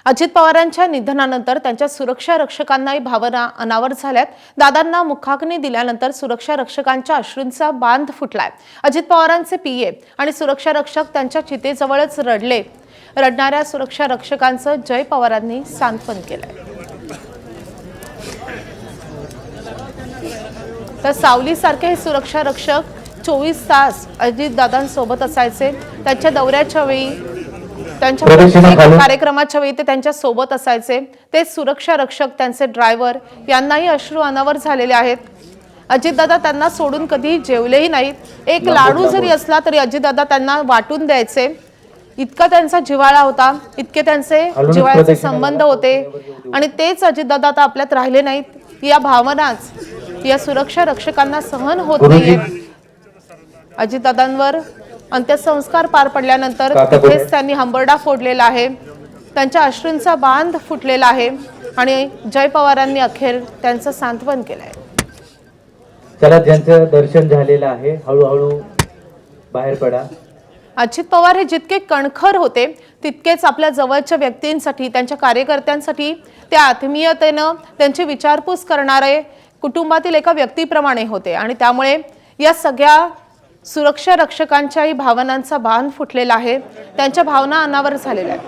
अजित पवारांच्या निधनानंतर त्यांच्या सुरक्षा रक्षकांनाही भावना अनावर झाल्यात। दादांना मुखाग्नी दिल्यानंतर सुरक्षा रक्षकांच्या अश्रूंचा बांध फुटलाय। अजित पवारांचे पीए आणि सुरक्षा रक्षक त्यांच्या चितेजवळच रडले। रडणाऱ्या सुरक्षा रक्षकांचं जय पवारांनी सांत्वन केलंय। तर सावलीसारखे हे सुरक्षा रक्षक 24 तास अजित दादांसोबत असायचे। त्यांच्या दौऱ्याच्या वेळी, त्यांच्या कार्यक्रमाच्या वेळी ते त्यांच्या सोबत असायचे। ते सुरक्षा रक्षक, त्यांचे ड्रायव्हर यांनाही अश्रू अनावर झालेले आहेत। अजितदादा त्यांना सोडून कधी जेवलेही नाहीत। एक लाडू जरी असला तरी अजितदादा त्यांना वाटून द्यायचे। इतका त्यांचा जिव्हाळा होता, इतके त्यांचे जिव्हाळ्याचे संबंध होते आणि तेच अजितदादा आता आपल्यात राहिले नाहीत। या भावनाच या सुरक्षा रक्षकांना सहन होत नाहीये। अजितदादांवर अंत्यसंस्कार पार पडल्यानंतर तिथेच त्यांनी हंबरडा फोडलेला आहे। त्यांच्या अश्रूंचा बांध फुटलेला आहे आणि जय पवारांनी अखेर त्यांचं सांत्वन केलंय। चला, ज्यांचं दर्शन झालेलं आहे हळूहळू बाहेर पडा। अजित पवार हे जितके कणखर होते तितकेच आपल्या जवळच्या व्यक्तींसाठी, त्यांच्या कार्यकर्त्यांसाठी त्या आत्मीयतेनं त्यांची विचारपूस करणारे कुटुंबातील एका व्यक्तीप्रमाणे होते आणि त्यामुळे या सगळ्या सुरक्षा रक्षकांच्याही भावनांचा बांध फुटलेला आहे। त्यांच्या भावना अनावर झालेल्या आहेत।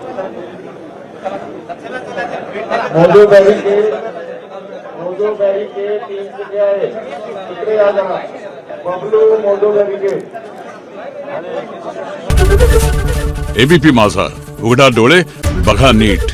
एबीपी माझा, उघडा डोळे बघा नीट।